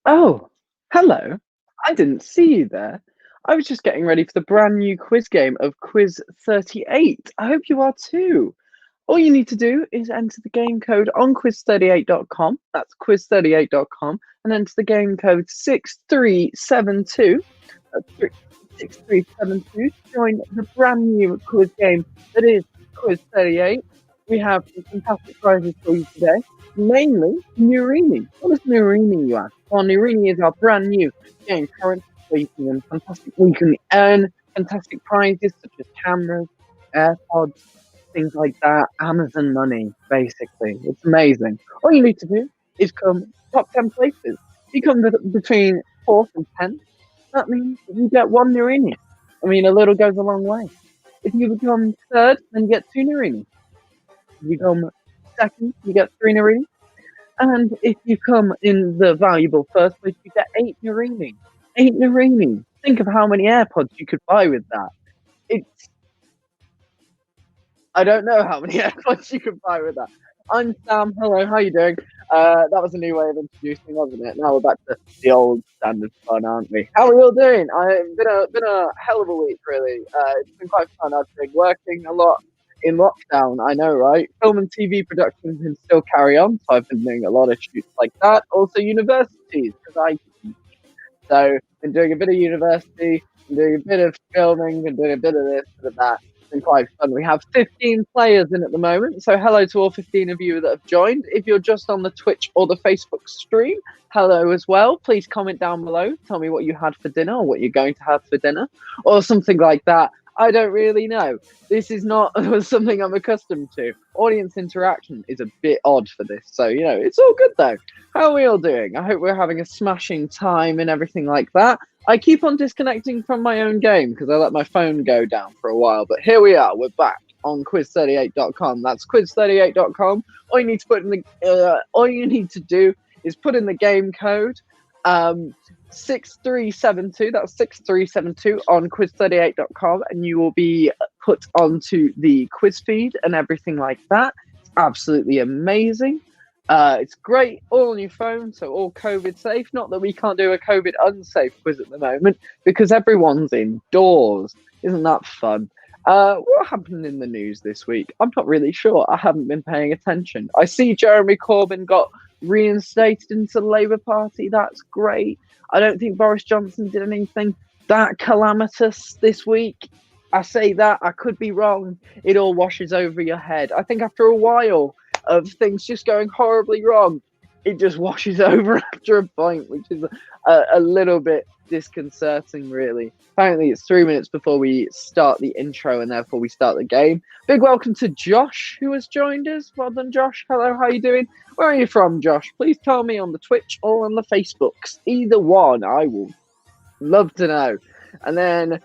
Oh, hello. I didn't see you there. I was just getting ready for the brand new quiz game of Quiz38. I hope you are too. All you need to do is enter the game code on quiz38.com. That's quiz38.com, and enter the game code 6372. That's 6372 to join the brand new quiz game that is Quiz38. We have some fantastic prizes for you today, mainly Nurini. What is Nurini, you ask? Well, Nurini is our brand new game currently where we can earn fantastic prizes such as cameras, AirPods, things like that. Amazon money, basically. It's amazing. All you need to do is come top 10 places. You come between 4th and 10th. That means you get 1 Nurini. I mean, a little goes a long way. If you become 3rd, then you get 2 Nurini. If you come 2nd, you get 3 Nurini. And if you come in the valuable 1st place, you get 8 Nurini. 8 Nurini. Think of how many AirPods you could buy with that. I don't know how many AirPods you could buy with that. I'm Sam. Hello, how you doing? That was a new way of introducing, wasn't it? Now we're back to the old standard fun, aren't we? How are we all doing? I've been a hell of a week, really. It's been quite fun. I've been working a lot in lockdown. I know, right? Film and TV production can still carry on, so I've been doing a lot of shoots like that. Also, universities, because so been doing a bit of university, been doing a bit of filming, been doing a bit of this, bit of that. Been quite fun. We have 15 players in at the moment, so hello to all 15 of you that have joined. If you're just on the Twitch or the Facebook stream, hello as well. Please comment down below. Tell me what you had for dinner or what you're going to have for dinner or something like that. I don't really know. This is not something I'm accustomed to. Audience interaction is a bit odd for this, so it's all good though. How are we all doing? I hope we're having a smashing time and everything like that. I keep on disconnecting from my own game because I let my phone go down for a while, but here we are. We're back on quiz38.com. That's quiz38.com. All you need to do is put in the game code 6372. That's 6372 on quiz38.com, and you will be put onto the quiz feed and everything like that. It's absolutely amazing. It's great, all on your phone, so all COVID safe. Not that we can't do a COVID unsafe quiz at the moment because everyone's indoors. Isn't that fun? What happened in the news this week? I'm not really sure. I haven't been paying attention. I see Jeremy Corbyn got reinstated into the Labour Party. That's great. I don't think Boris Johnson did anything that calamitous this week. I say that, I could be wrong. It all washes over your head. I think after a while of things just going horribly wrong, it just washes over after a point, which is a little bit disconcerting, really. Apparently, it's 3 minutes before we start the intro, and therefore we start the game. Big welcome to Josh, who has joined us. Well done, Josh. Hello, how are you doing? Where are you from, Josh? Please tell me on the Twitch or on the Facebooks. Either one, I will love to know. And then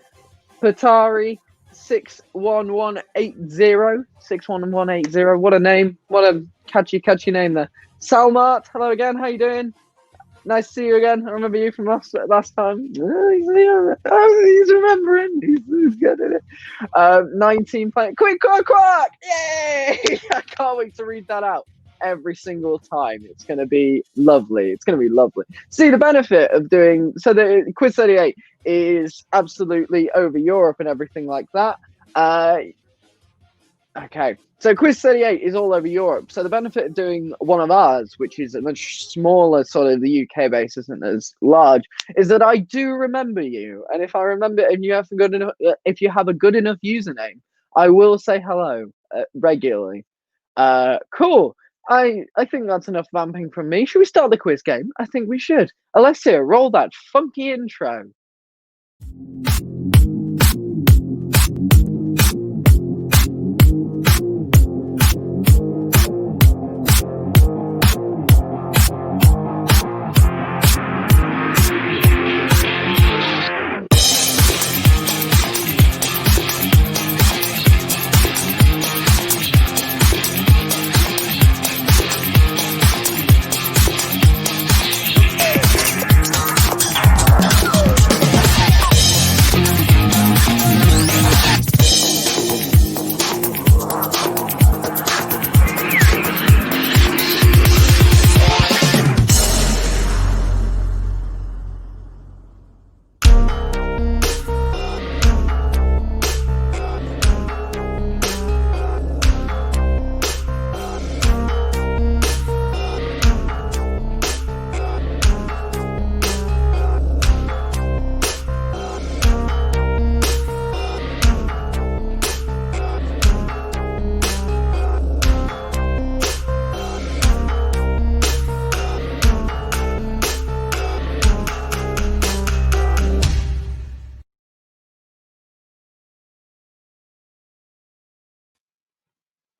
Patari 61180. What a name. What a catchy name there. Salmart, hello again. How you doing? Nice to see you again. I remember you from last time. He's remembering. He's good at it. 19 playing. Quick, quack! Yay! I can't wait to read that out every single time. It's going to be lovely. It's going to be lovely. See, the benefit of doing... So the Quiz 38 is absolutely over Europe and everything like that. Okay, so Quiz 38 is all over Europe. So the benefit of doing one of ours, which is a much smaller sort of the UK base, isn't as large, is that I do remember you. And if I remember, if you have a good enough username, I will say hello regularly. Cool. I think that's enough vamping from me. Should we start the quiz game? I think we should. Alessia, roll that funky intro.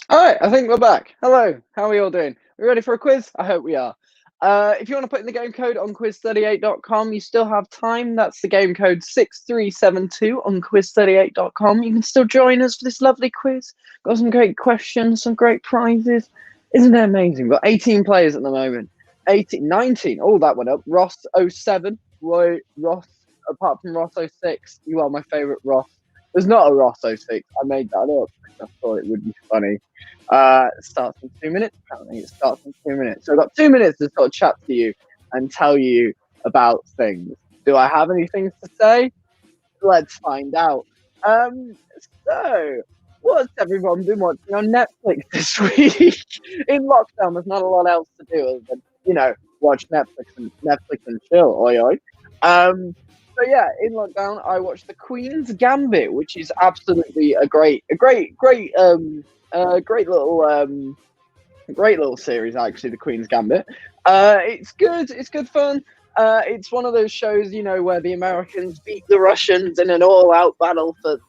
All right, I think we're back. Hello, how are we all doing? We ready for a quiz? I hope we are. If you want to put in the game code on quiz38.com, you still have time. That's the game code 6372 on quiz38.com. You can still join us for this lovely quiz. Got some great questions, some great prizes. Isn't it amazing? We've got 18 players at the moment. 18, 19. Oh, that went up. Ross 07. Roy, Ross, apart from Ross 06, you are my favourite Ross. There's not a Ross 06. I made that up. I thought it would be funny. It starts in 2 minutes. Apparently, it starts in 2 minutes. So I've got 2 minutes to sort of chat to you and tell you about things. Do I have any things to say? Let's find out. So, what's everyone been watching on Netflix this week? In lockdown, there's not a lot else to do other than watch Netflix and chill. Oi oi. So yeah, in lockdown, I watched The Queen's Gambit, which is absolutely a great little series, actually. The Queen's Gambit. It's good. It's good fun. It's one of those shows, where the Americans beat the Russians in an all-out battle for,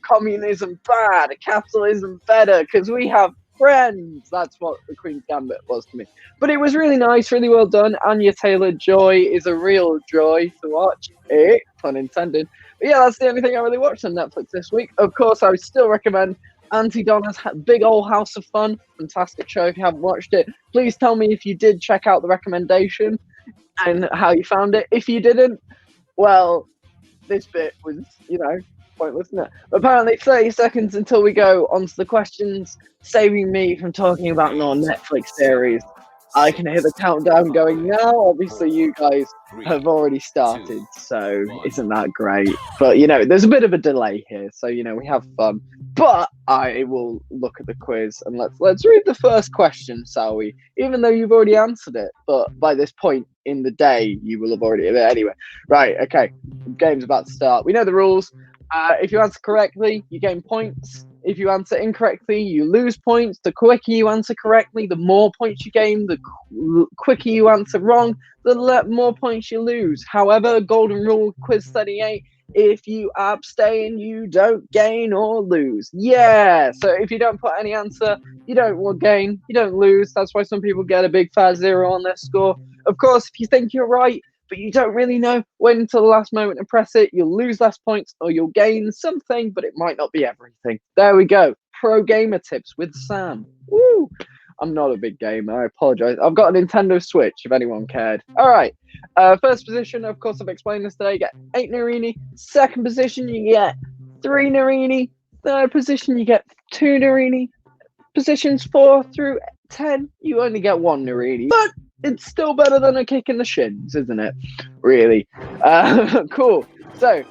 communism bad, capitalism better, because we have friends. That's what The Queen's Gambit was to me. But it was really nice, really well done. Anya Taylor-Joy is a real joy to watch. Pun intended. But yeah, that's the only thing I really watched on Netflix this week. Of course, I would still recommend Auntie Donna's Big Old House of Fun. Fantastic show. If you haven't watched it, please tell me if you did check out the recommendation and how you found it. If you didn't, well, this bit was, pointless, isn't it? But apparently 30 seconds until we go on to the questions, saving me from talking about non-Netflix series. I can hear the countdown going now. Obviously, you guys have already started, so isn't that great? But, there's a bit of a delay here, so, we have fun. But I will look at the quiz, and let's read the first question, shall we? Even though you've already answered it, but by this point in the day, you will have already... Anyway, right, okay. The game's about to start. We know the rules. If you answer correctly, you gain points. If you answer incorrectly, you lose points. The quicker you answer correctly, the more points you gain. The quicker you answer wrong, the more points you lose. However, golden rule, quiz 38, if you abstain, you don't gain or lose. Yeah, so if you don't put any answer, you don't gain, you don't lose. That's why some people get a big fat 0 on their score. Of course, if you think you're right, but you don't really know, wait until the last moment and press it. You'll lose less points or you'll gain something, but it might not be everything. There we go. Pro gamer tips with Sam. Woo! I'm not a big gamer. I apologize. I've got a Nintendo Switch, if anyone cared. All right. First position, of course, I've explained this today. You get 8 Narini. Second position, you get 3 Narini. Third position, you get 2 Narini. Positions 4 through 10, you only get 1 Narini. But it's still better than a kick in the shins, isn't it? Really. Cool. So,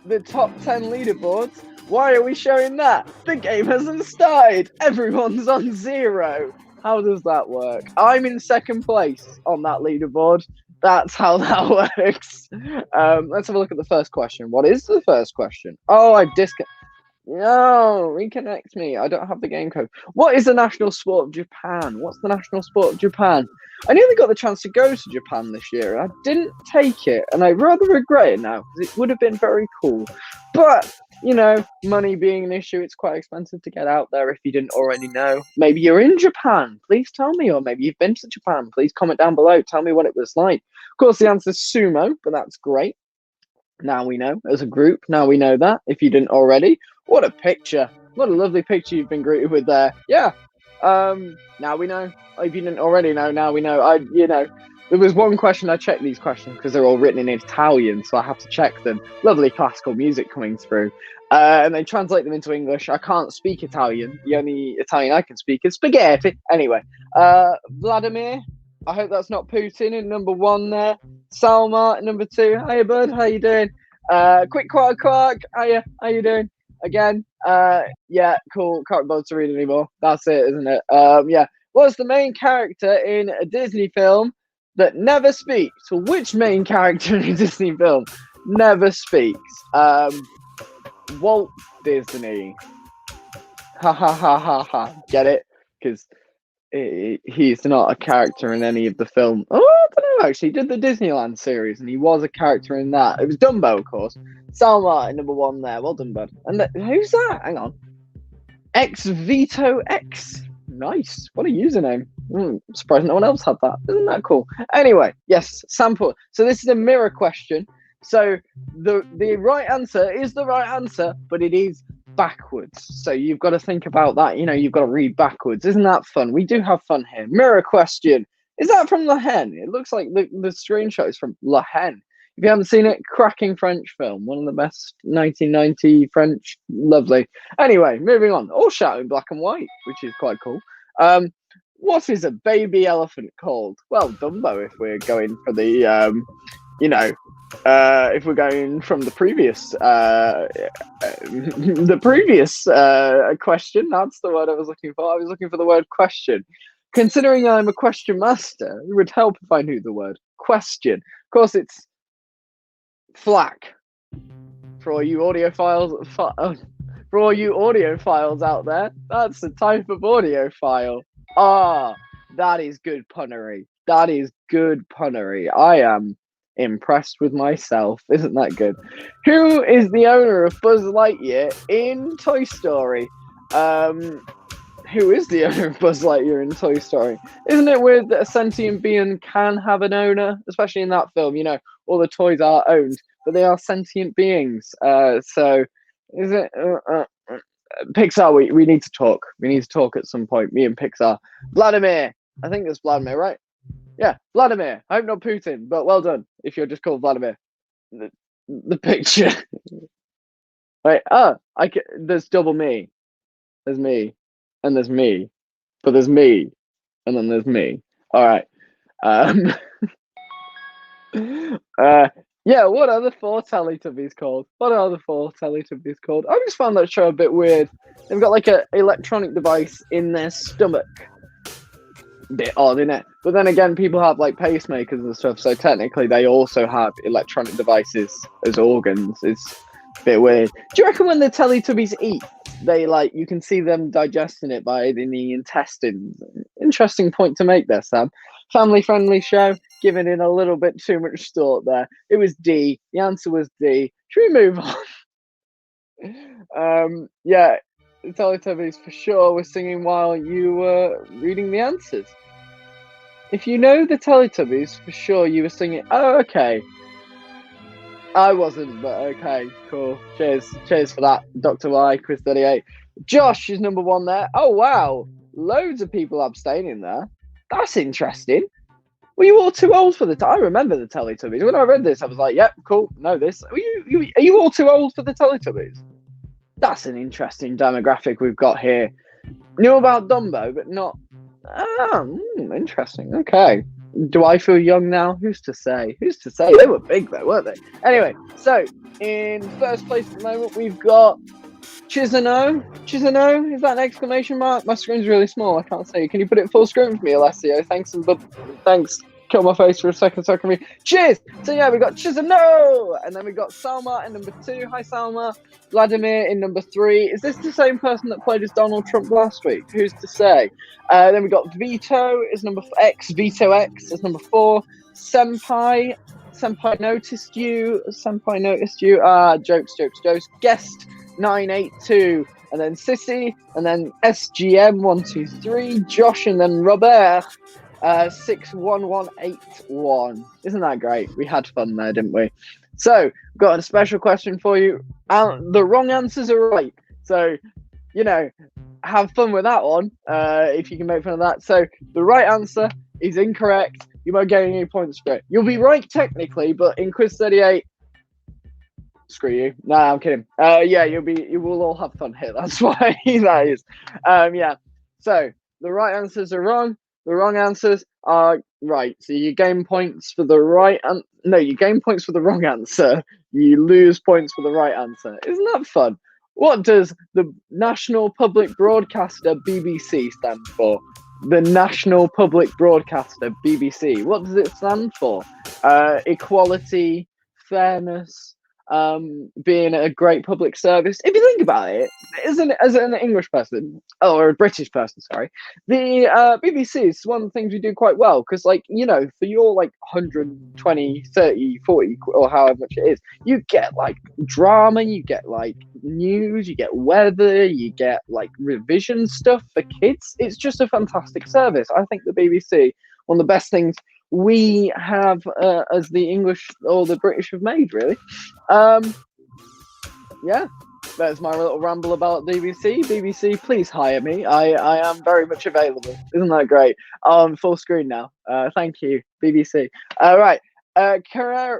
the top 10 leaderboards. Why are we showing that? The game hasn't started. Everyone's on 0. How does that work? I'm in second place on that leaderboard. That's how that works. Let's have a look at the first question. What is the first question? Oh, I've No, reconnect me. I don't have the game code. What is the national sport of Japan? What's the national sport of Japan? I nearly got the chance to go to Japan this year, and I didn't take it, and I rather regret it now, because it would have been very cool. But, money being an issue, it's quite expensive to get out there if you didn't already know. Maybe you're in Japan. Please tell me, or maybe you've been to Japan. Please comment down below. Tell me what it was like. Of course, the answer is sumo, but that's great. Now we know, as a group, now we know that, if you didn't already. What a picture. What a lovely picture you've been greeted with there. Yeah. Now we know. If you didn't already know, now we know. There was one question, I checked these questions because they're all written in Italian, so I have to check them. Lovely classical music coming through. And they translate them into English. I can't speak Italian. The only Italian I can speak is spaghetti. Anyway, Vladimir, I hope that's not Putin in number 1 there. Salma in number 2. Hiya, bud. How you doing? Quick Quark Quark. Hiya. How you doing? Again. Yeah, cool. Can't bother to read anymore. That's it, isn't it? Yeah. What's the main character in a Disney film that never speaks? So which main character in a Disney film never speaks? Walt Disney. Ha ha ha ha ha. Get it? Because he's not a character in any of the film. Oh, I don't know, actually. He did the Disneyland series, and he was a character in that. It was Dumbo, of course. Salma in number 1 there. Well done, bud. And who's that? Hang on. X Veto X. Nice. What a username. Surprised no one else had that. Isn't that cool? Anyway, yes, sample. So this is a mirror question. So the right answer is the right answer, but it is backwards. So you've got to think about that. You know, you've got to read backwards. Isn't that fun? We do have fun here. Mirror question. Is that from La Haine? It looks like the screenshot is from La Haine. If you haven't seen it, cracking French film. One of the best 1990 French. Lovely. Anyway, moving on. All shot in black and white, which is quite cool. What is a baby elephant called? Well, Dumbo, if we're going for the, if we're going from the previous question, that's the word I was looking for. I was looking for the word question. Considering I'm a question master, it would help if I knew the word question. Of course, it's FLAC. For all you audiophiles, for all you audiophiles out there, that's the type of audio file. Ah, that is good punnery. That is good punnery. I am impressed with myself. Isn't that good? Who is the owner of Buzz Lightyear in Toy Story? Who is the owner of Buzz Lightyear in Toy Story? Isn't it weird that a sentient being can have an owner? Especially in that film, you know, all the toys are owned, but they are sentient beings. So is it Pixar? We need to talk. We need to talk at some point. Me and Pixar. Vladimir. I think it's Vladimir, right? Yeah, Vladimir. I hope not Putin, but well done if you're just called Vladimir. The picture. Right. There's double me. There's me. And there's me. But there's me. And then there's me. All right. Yeah, what are the 4 Teletubbies called? What are the 4 Teletubbies called? I just found that show a bit weird. They've got like an electronic device in their stomach. Bit odd, isn't it? But then again, people have like pacemakers and stuff, so technically they also have electronic devices as organs. It's a bit weird. Do you reckon when the Teletubbies eat, they like you can see them digesting it by the intestines? Interesting point to make there, Sam. Family-friendly show, giving it a little bit too much thought there. It was D. The answer was D. Should we move on? Yeah, the Teletubbies for sure were singing while you were reading the answers. If you know the Teletubbies, for sure you were singing. Oh, okay. I wasn't, but okay, cool. Cheers for that, Dr.Why, Quiz38. Josh is number 1 there. Oh, wow. Loads of people abstaining there. That's interesting. Were you all too old for the I remember the Teletubbies. When I read this, I was like, yep, cool, know this. Are you all too old for the Teletubbies? That's an interesting demographic we've got here. Knew about Dumbo, but not... interesting. Okay. Do I feel young now? Who's to say? Who's to say? They were big though, weren't they? Anyway, so in first place at the moment, we've got Chizano. Chizano? Is that an exclamation mark? My screen's really small. I can't see. Can you put it full screen for me, Alessio? Thanks. Thanks. Kill my face for a second so I can read. Cheers! So yeah, we got Chizano! And then we got Salma in number 2. Hi, Salma. Vladimir in number 3. Is this the same person that played as Donald Trump last week? Who's to say? Then we got Vito is number X. Vito X is number 4. Senpai noticed you. Jokes. Guest 982. And then Sissy. And then SGM123. Josh and then Robert. 61181. Isn't that great? We had fun there, didn't we? So, got a special question for you. The wrong answers are right. So, you know, have fun with that one, if you can make fun of that. So, the right answer is incorrect. You won't get any points for it. You'll be right technically, but in Quiz 38, screw you. Nah, I'm kidding. Yeah, you will all have fun here. That's why that is. Yeah. So, the right answers are wrong. The wrong answers are right. So you gain points for the right you gain points for the wrong answer. You lose points for the right answer. Isn't that fun? What does the National Public Broadcaster BBC stand for? The National Public Broadcaster BBC. What does it stand for? Equality, fairness, being a great public service. If you think about it, as an English person or a British person, sorry, the BBC is one of the things we do quite well because, like, you know, for your like 120, 30, 40, or however much it is, you get like drama, you get like news, you get weather, you get like revision stuff for kids. It's just a fantastic service. I think the BBC, one of the best things we have as the English or the British have made, really. Yeah, that's my little ramble about BBC. BBC, please hire me. I am very much available. Isn't that great? Full screen now. Thank you, BBC. Right. Cambria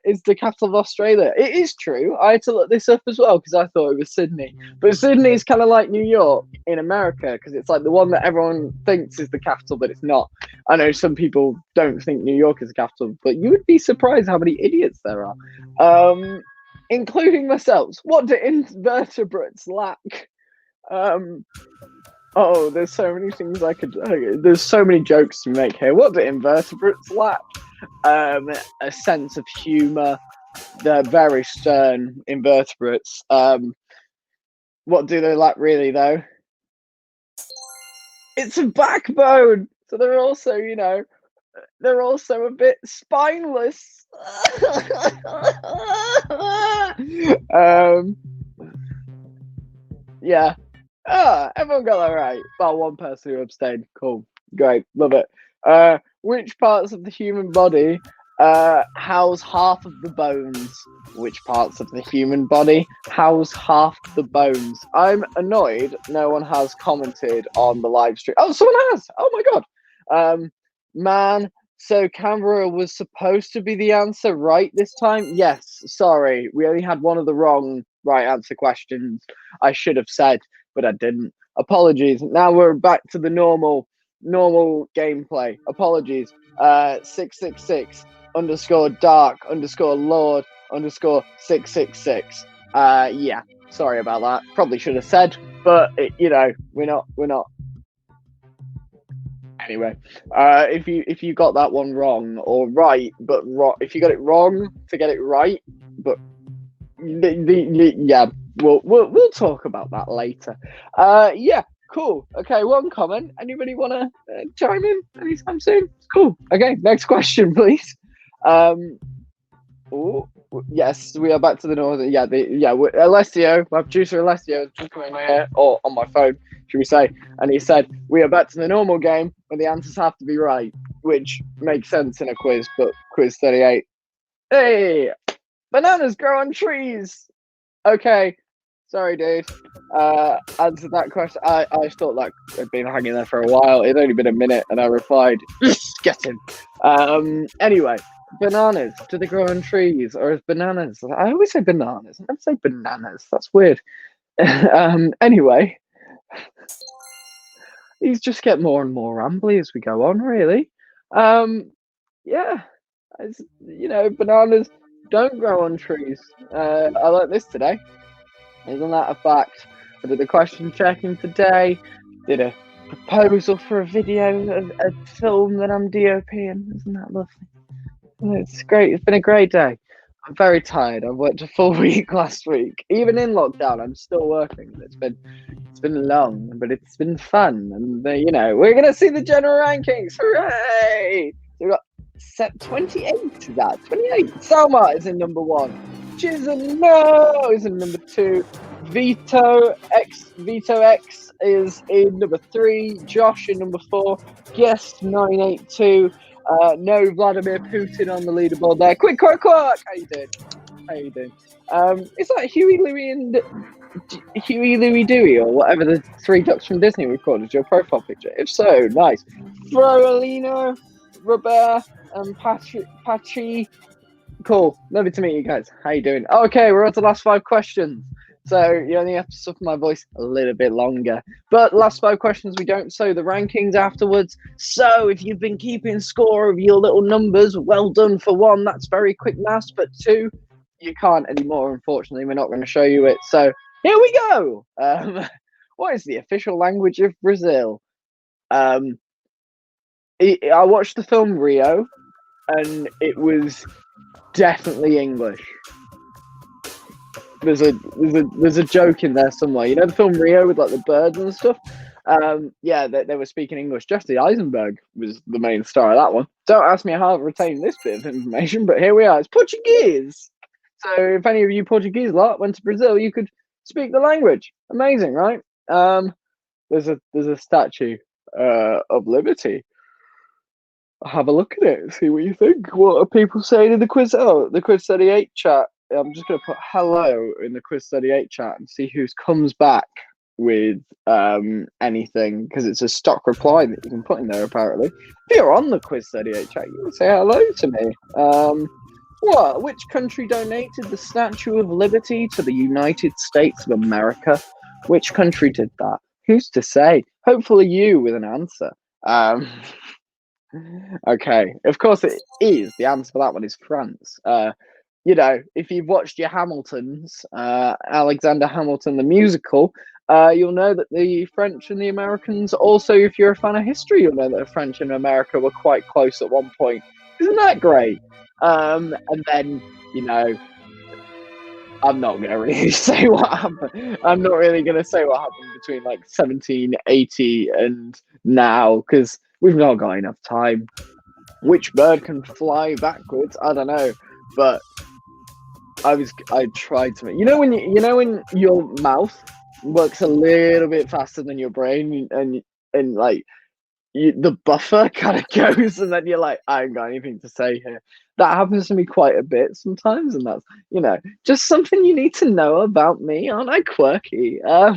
is the capital of Australia. It is true. I had to look this up as well because I thought it was Sydney. But Sydney is kind of like New York in America because it's like the one that everyone thinks is the capital, but it's not. I know some people don't think New York is the capital, but you would be surprised how many idiots there are, including myself. What do invertebrates lack? Oh, there's so many things I could. There's so many jokes to make here. What do invertebrates lack? A sense of humour. They're very stern invertebrates. What do they lack really, though? It's a backbone. So they're also, you know, they're also a bit spineless. Yeah. Everyone got that right. About one person who abstained. Cool. Great. Love it. Which parts of the human body house half of the bones? Which parts of the human body house half the bones? I'm annoyed no one has commented on the live stream. Oh, someone has. Oh my god. Man, so Canberra was supposed to be the answer right this time? Yes. Sorry. We only had one of the wrong right answer questions. I should have said, but I didn't. Apologies. Now we're back to the normal gameplay. Apologies. 666 underscore dark underscore lord underscore 666. Yeah. Sorry about that. Probably should have said, but you know, we're not. Anyway, if you got that one wrong or right, but if you got it wrong to get it right, but yeah, we'll talk about that later. Yeah, cool. Okay, one comment. Anybody want to chime in anytime soon? Cool. Okay, next question, please. Oh, yes, we are back to the northern. Yeah, Alessio, my producer Alessio, is just coming in my ear, or on my phone, should we say? And he said we are back to the normal game where the answers have to be right, which makes sense in a quiz. But Quiz38, hey, bananas grow on trees. Okay, sorry, dude. Answered that question. I thought that had been hanging there for a while. It'd only been a minute, and I replied, "Get him." Anyway. Bananas, do they grow on trees, or is bananas? I always say bananas. I never say bananas. That's weird. Anyway, these just get more and more rambly as we go on, really. Yeah, you know, bananas don't grow on trees. I learned this today. Isn't that a fact? I did the question checking today. Did a proposal for a video of a film that I'm DOPing. Isn't that lovely? It's great. It's been a great day. I'm very tired. I worked a full week last week. Even in lockdown, I'm still working. It's been long, but it's been fun. And you know, we're gonna see the general rankings. Hooray! We've got set 28 to that. 28. Selma is in number 1. Chisano is in number 2. Vito X is in number 3. Josh in number 4. Guest 982. No Vladimir Putin on the leaderboard there. Quick. How you doing? Is that Huey, Louie, Dewey, or whatever the 3 ducks from Disney recorded your profile picture? If so, nice. Frolino, Robert, and Pachi. Cool. Lovely to meet you guys. How you doing? Okay, we're on to the last 5 questions. So you only have to suffer my voice a little bit longer. But last 5 questions, we don't show the rankings afterwards. So if you've been keeping score of your little numbers, well done for 1. That's very quick maths. But 2, you can't anymore, unfortunately. We're not going to show you it. So here we go. What is the official language of Brazil? I watched the film Rio, and it was definitely English. There's a joke in there somewhere. You know the film Rio with like the birds and stuff. Yeah, they were speaking English. Jesse Eisenberg was the main star of that one. Don't ask me how I've retained this bit of information, but here we are. It's Portuguese. So if any of you Portuguese lot went to Brazil, you could speak the language. Amazing, right? There's a statue of Liberty. Have a look at it. See what you think. What are people saying in the quiz? Oh, the Quiz38 chat. I'm just going to put hello in the Quiz38 chat and see who comes back with anything, because it's a stock reply that you can put in there, apparently. If you're on the Quiz38 chat, you can say hello to me. What? Which country donated the Statue of Liberty to the United States of America? Which country did that? Who's to say? Hopefully you with an answer. Okay, of course it is. The answer for that one is France. You know, if you've watched your Hamiltons, Alexander Hamilton the musical, you'll know that the French and the Americans, also if you're a fan of history, you'll know that the French and America were quite close at one point. Isn't that great? And then, you know, I'm not going to really say what happened. I'm not really going to say what happened between like 1780 and now, because we've not got enough time. Which bird can fly backwards? I don't know, but I tried to make, you know when your mouth works a little bit faster than your brain, and like the buffer kind of goes, and then you're like, I ain't got anything to say here. That happens to me quite a bit sometimes, and that's, you know, just something you need to know about me. Aren't I quirky? Yeah,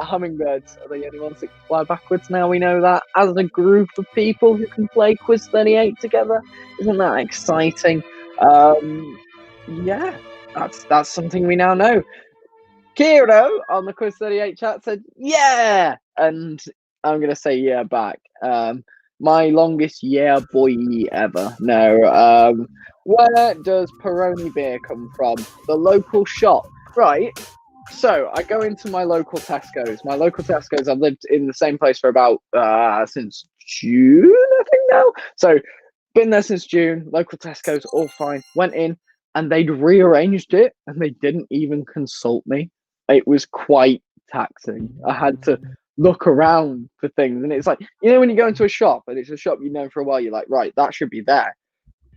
hummingbirds are the only ones that can fly backwards. Now we know that, as a group of people who can play Quiz38 together. Isn't that exciting? Yeah, that's something we now know. Kiro on the Quiz38 chat said, yeah! And I'm going to say yeah back. My longest yeah boy ever. No. Where does Peroni beer come from? The local shop. Right. So I go into my local Tesco's. My local Tesco's, I've lived in the same place for about since June, I think now. So been there since June. Local Tesco's, all fine. Went in and they'd rearranged it and they didn't even consult me. It was quite taxing. I had to look around for things, and it's like, you know, when you go into a shop and it's a shop you've known for a while, you're like, right, that should be there,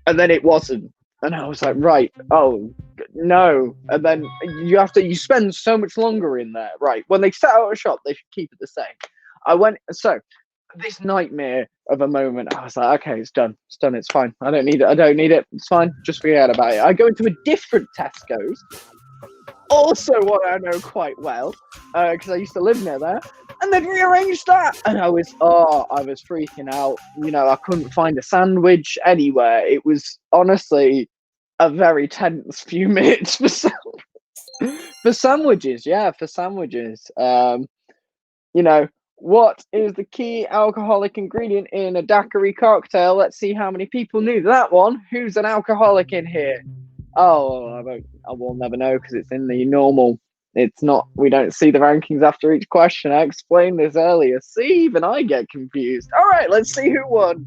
and then it wasn't, and I was like, right, oh no, and then you spend so much longer in there. Right, when they set out a shop, they should keep it the same. So this nightmare of a moment, I was like, okay, it's done, it's fine, I don't need it, it's fine, just forget about it. I go into a different Tesco's, also one I know quite well, because I used to live near there, and they'd rearranged that, and I was freaking out. You know, I couldn't find a sandwich anywhere. It was honestly a very tense few minutes for sandwiches. Yeah, for sandwiches. You know, what is the key alcoholic ingredient in a daiquiri cocktail? Let's see how many people knew that one. Who's an alcoholic in here? Oh, I will never know, because it's in the normal. It's not. We don't see the rankings after each question. I explained this earlier. See, even I get confused. All right, let's see who won.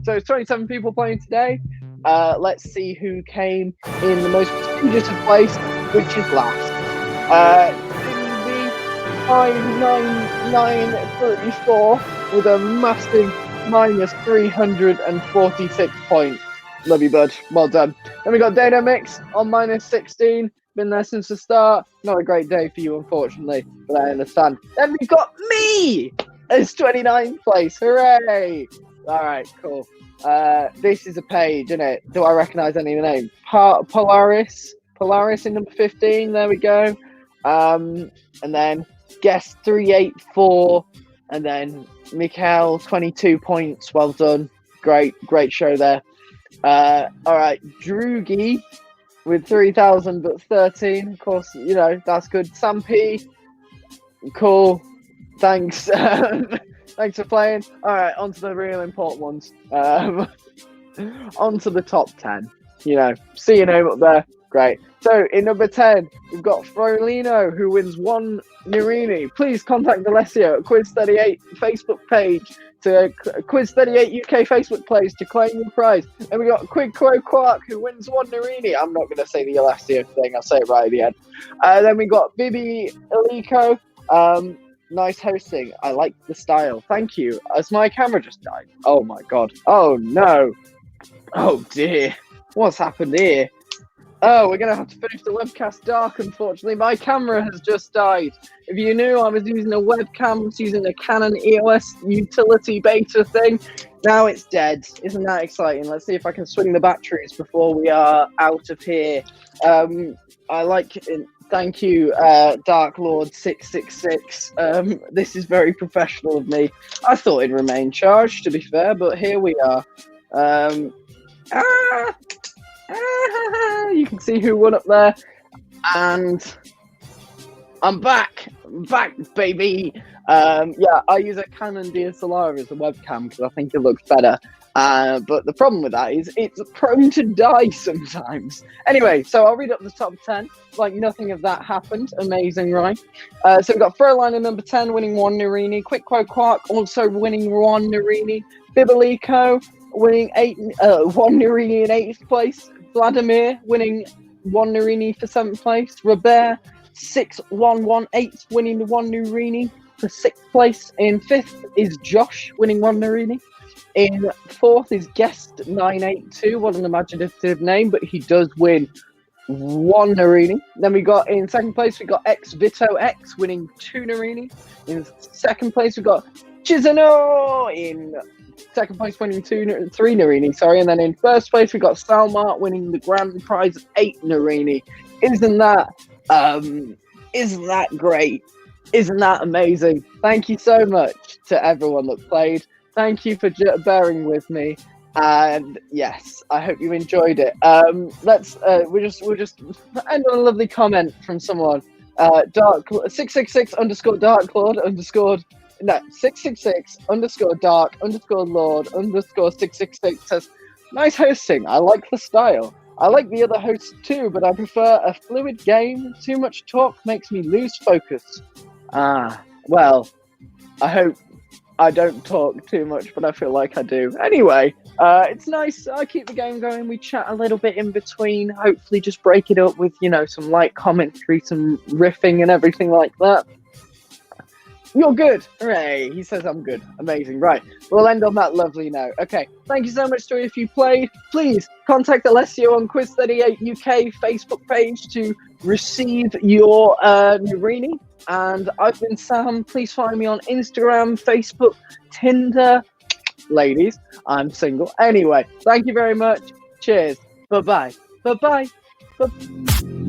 So it's 27 people playing today. Let's see who came in the most prestigious place, which is last. In the 59934 with a massive minus 346 points. Love you, bud. Well done. Then we got Data Mix on minus 16. Been there since the start. Not a great day for you, unfortunately, but I understand. Then we got me as 29th place. Hooray! All right, cool. This is a page, isn't it? Do I recognise any of the names? Polaris in number 15. There we go. And then Guest 384, and then Mikhail 22 points. Well done. Great show there. All right, Drugi with 3,000 but 13. Of course, you know, that's good. Sam P, cool. Thanks. Thanks for playing. All right, on to the real important ones. On to the top 10. You know, see your name up there. Great. So in number 10, we've got Frolino, who wins 1 Nirini. Please contact Alessio at Quiz38 Facebook page to Quiz38 UK Facebook page to claim your prize. And we got Quid Quo Quark, who wins 1 Narini. I'm not going to say the Alessio thing, I'll say it right at the end. Then we got Bibi Aliko. Nice hosting. I like the style. Thank you. As my camera just died. Oh my god. Oh no. Oh dear. What's happened here? Oh, we're going to have to finish the webcast dark, unfortunately. My camera has just died. If you knew, I was using a webcam, I was using a Canon EOS utility beta thing. Now it's dead. Isn't that exciting? Let's see if I can swing the batteries before we are out of here. I like it. Thank you, Dark Lord 666. This is very professional of me. I thought it'd remain charged, to be fair, but here we are. You can see who won up there, and I'm back, baby. Yeah, I use a Canon DSLR as a webcam because I think it looks better. But the problem with that is it's prone to die sometimes. Anyway, so I'll read up the top 10. Like nothing of that happened. Amazing, right? So we've got Furliner number 10 winning 1 Narini. Quick Quo Quark also winning 1 Narini. Bibaliko winning 1 Narini in 8th place. Vladimir winning 1 Narini for 7th place. Robert 6118 winning the 1 Narini for 6th place. In 5th is Josh winning 1 Narini. In 4th is Guest 982. What an imaginative name, but he does win 1 Narini. Then we got in 2nd place we got X Vito X winning 2 Narini. In 2nd place we got Chizano in 2nd place winning 3 Narini, sorry, and then in 1st place we got Salmart winning the grand prize of 8 Narini. Isn't that great? Isn't that amazing? Thank you so much to everyone that played. Thank you for bearing with me, and yes, I hope you enjoyed it. We'll just end on a lovely comment from someone. Dark 666 underscore Dark Lord underscored. No, 666 underscore dark underscore lord underscore 666 says, nice hosting. I like the style. I like the other hosts too, but I prefer a fluid game. Too much talk makes me lose focus. Well, I hope I don't talk too much, but I feel like I do. Anyway, it's nice. I keep the game going. We chat a little bit in between. Hopefully just break it up with, some light commentary, some riffing and everything like that. You're good. Hooray. He says I'm good. Amazing. Right. We'll end on that lovely note. Okay. Thank you so much to if you played. Please contact Alessio on Quiz38 UK Facebook page to receive your Narini. And I've been Sam. Please find me on Instagram, Facebook, Tinder. Ladies, I'm single. Anyway, thank you very much. Cheers. Bye-bye. Bye-bye. Bye-bye.